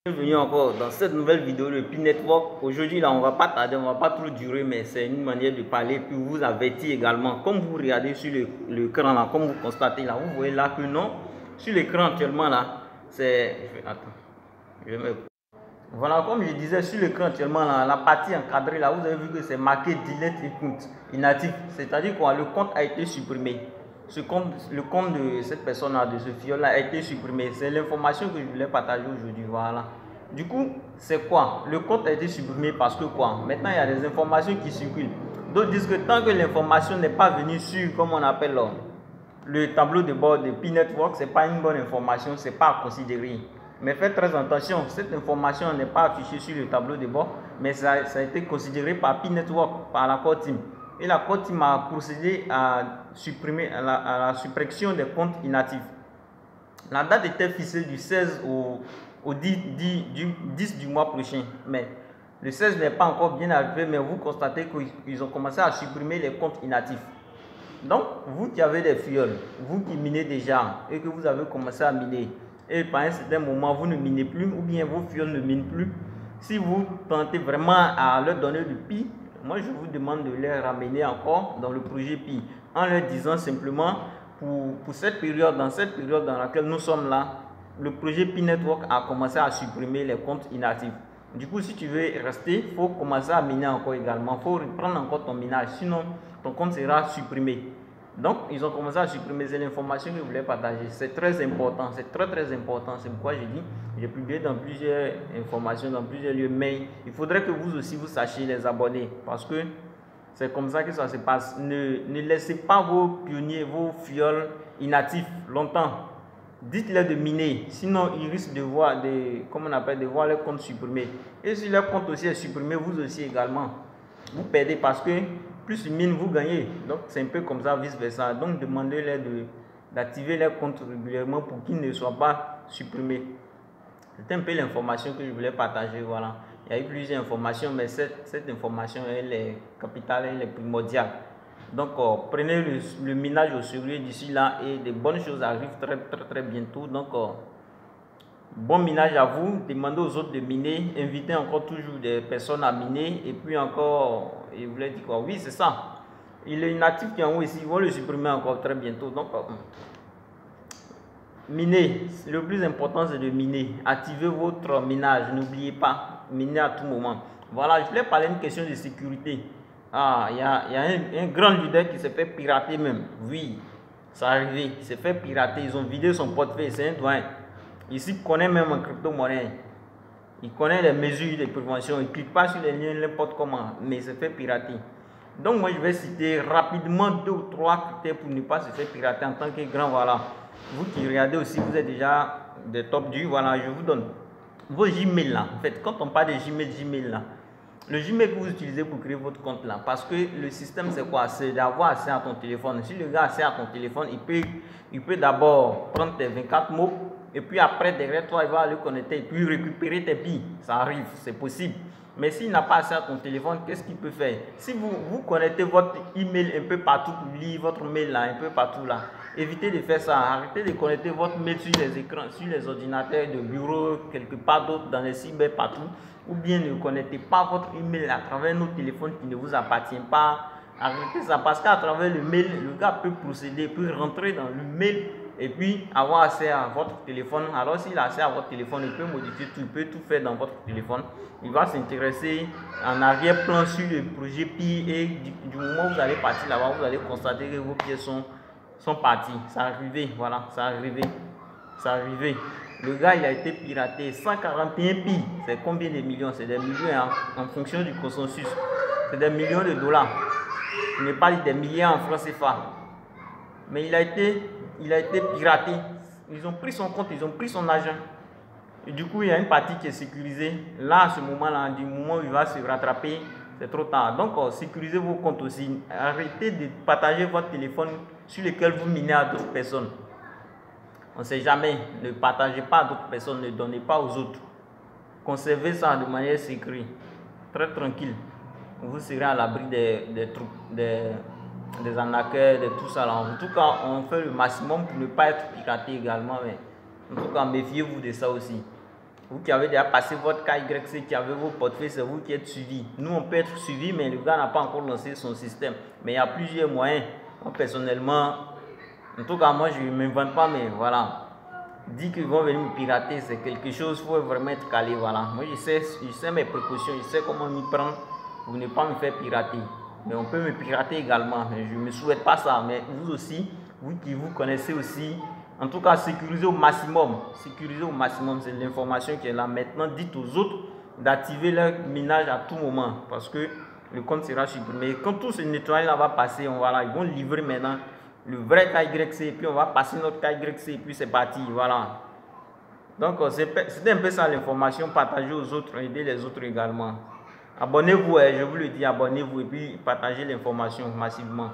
Bienvenue encore dans cette nouvelle vidéo de Pi Network. Aujourd'hui là on va pas tarder, on va pas trop durer, mais c'est une manière de parler puis vous avertir également. Comme vous regardez sur l'écran là, comme vous constatez là, vous voyez là que non, sur l'écran actuellement là, c'est... Voilà, comme je disais, sur l'écran actuellement là, la partie encadrée là, vous avez vu que c'est marqué Delete Account inactif. C'est-à-dire quoi, le compte a été supprimé. Le compte de cette personne-là, de ce fiole-là, a été supprimé. C'est l'information que je voulais partager aujourd'hui. Voilà. Du coup, c'est quoi? Le compte a été supprimé parce que quoi? Maintenant, il y a des informations qui circulent. D'autres disent que tant que l'information n'est pas venue sur, comme on appelle le tableau de bord de Pi Network, ce n'est pas une bonne information, ce n'est pas à considérer. Mais faites très attention, cette information n'est pas affichée sur le tableau de bord, mais ça a été considéré par Pi Network, par la core team. Et la core team a procédé à supprimer à la suppression des comptes inactifs. La date était fixée du 16 au 10 du mois prochain. Mais le 16 n'est pas encore bien arrivé, mais vous constatez qu'ils ont commencé à supprimer les comptes inactifs. Donc, vous qui avez des fioles, vous qui minez déjà et que vous avez commencé à miner, et par un certain moment vous ne minez plus ou bien vos fioles ne minent plus, si vous tentez vraiment à leur donner du Pi, moi je vous demande de les ramener encore dans le projet Pi en leur disant simplement pour cette période, dans cette période dans laquelle nous sommes là, le projet Pi Network a commencé à supprimer les comptes inactifs. Du coup, si tu veux rester, il faut commencer à miner encore également. Il faut reprendre encore ton minage, sinon ton compte sera supprimé. Donc, ils ont commencé à supprimer. C'est l'information que je voulais partager. C'est très important, c'est très important. C'est pourquoi je dis, j'ai publié dans plusieurs informations, dans plusieurs lieux. Mais il faudrait que vous aussi, vous sachiez les abonner. Parce que c'est comme ça que ça se passe. Ne laissez pas vos pionniers, vos fioles inactifs longtemps. Dites-les de miner, sinon ils risquent de voir de voir leur compte supprimé. Et si leur compte aussi est supprimé, vous aussi également, vous perdez parce que plus ils minent, vous gagnez. Donc c'est un peu comme ça, vice versa. Donc demandez-leur d'activer leur compte régulièrement pour qu'ils ne soient pas supprimés. C'est un peu l'information que je voulais partager. Voilà. Il y a eu plusieurs informations, mais cette information elle est capitale, elle est primordiale. Donc, prenez le minage au sérieux d'ici là et de bonnes choses arrivent très bientôt. Donc, bon minage à vous. Demandez aux autres de miner. Invitez encore toujours des personnes à miner. Et puis encore, je voulais dire quoi? Oui, c'est ça. Il est inactif qui est en haut ici. Ils vont le supprimer encore très bientôt. Donc, miner. Le plus important, c'est de miner. Activez votre minage. N'oubliez pas, miner à tout moment. Voilà, je voulais parler d'une question de sécurité. Ah, il y a un grand leader qui s'est fait pirater même. Oui, ça arrivé. Il s'est fait pirater. Ils ont vidé son portefeuille. C'est un doyen. Ici, il connaît même en crypto-monnaie. Il connaît les mesures de prévention. Il ne clique pas sur les liens n'importe comment. Mais il s'est fait pirater. Donc, moi, je vais citer rapidement 2 ou 3 critères pour ne pas se faire pirater en tant que grand. Voilà. Vous qui regardez aussi, vous êtes déjà des top du. Voilà, je vous donne vos Gmail là. En fait, quand on parle de Gmail là, le Gmail que vous utilisez pour créer votre compte là, parce que le système c'est quoi? C'est d'avoir accès à ton téléphone. Si le gars a accès à ton téléphone, il peut d'abord prendre tes 24 mots et puis après derrière toi il va aller connecter et puis récupérer tes billes. Ça arrive, c'est possible. Mais s'il n'a pas accès à ton téléphone, qu'est-ce qu'il peut faire? Si vous connectez votre email un peu partout pour lire votre mail là, un peu partout là, évitez de faire ça. Arrêtez de connecter votre mail sur les écrans, sur les ordinateurs de bureau, quelque part d'autre, dans les cyber partout. Ou bien ne connectez pas votre email à travers nos téléphones qui ne vous appartiennent pas. Arrêtez ça parce qu'à travers le mail, le gars peut procéder, peut rentrer dans le mail et puis avoir accès à votre téléphone. Alors s'il a accès à votre téléphone, il peut modifier tout, il peut tout faire dans votre téléphone. Il va s'intéresser en arrière-plan sur le projet Pi et du moment où vous allez partir là-bas, vous allez constater que vos pièces sont partis. C'est arrivé, voilà, c'est arrivé. C'est arrivé. Le gars, il a été piraté. 141 pi. C'est combien de millions? C'est des millions hein, en fonction du consensus. C'est des millions de dollars. Je n'ai pas dit des milliards en francs CFA. Mais il a été piraté. Ils ont pris son compte, ils ont pris son argent. Et du coup, il y a une partie qui est sécurisée. Là, à ce moment-là, du moment où il va se rattraper, c'est trop tard. Donc, sécurisez vos comptes aussi. Arrêtez de partager votre téléphone sur lequel vous minez à d'autres personnes. On ne sait jamais. Ne partagez pas à d'autres personnes. Ne donnez pas aux autres. Conservez ça de manière sécure. Très tranquille. Vous serez à l'abri des arnaqueurs, de tout ça. Là. En tout cas, on fait le maximum pour ne pas être piraté également. Mais en tout cas, méfiez-vous de ça aussi. Vous qui avez déjà passé votre KYC, qui avez vos portefeuilles, c'est vous qui êtes suivi. Nous, on peut être suivi, mais le gars n'a pas encore lancé son système. Mais il y a plusieurs moyens. Moi, personnellement, en tout cas, moi, je ne m'invente pas, mais voilà. Dire qu'ils vont venir me pirater, c'est quelque chose, il faut vraiment être calé, voilà. Moi, je sais mes précautions, je sais comment m'y prendre pour ne pas me faire pirater. Mais on peut me pirater également, mais je ne me souhaite pas ça. Mais vous aussi, vous qui vous connaissez aussi, en tout cas, sécuriser au maximum. Sécuriser au maximum, c'est l'information qui est là. Maintenant, dites aux autres d'activer leur minage à tout moment parce que le compte sera supprimé. Quand tout ce nettoyage va passer, ils vont livrer maintenant le vrai KYC et puis on va passer notre KYC et puis c'est parti. Voilà. Donc, c'est un peu ça l'information. Partagez aux autres, aider les autres également. Abonnez-vous, je vous le dis, abonnez-vous et puis partagez l'information massivement.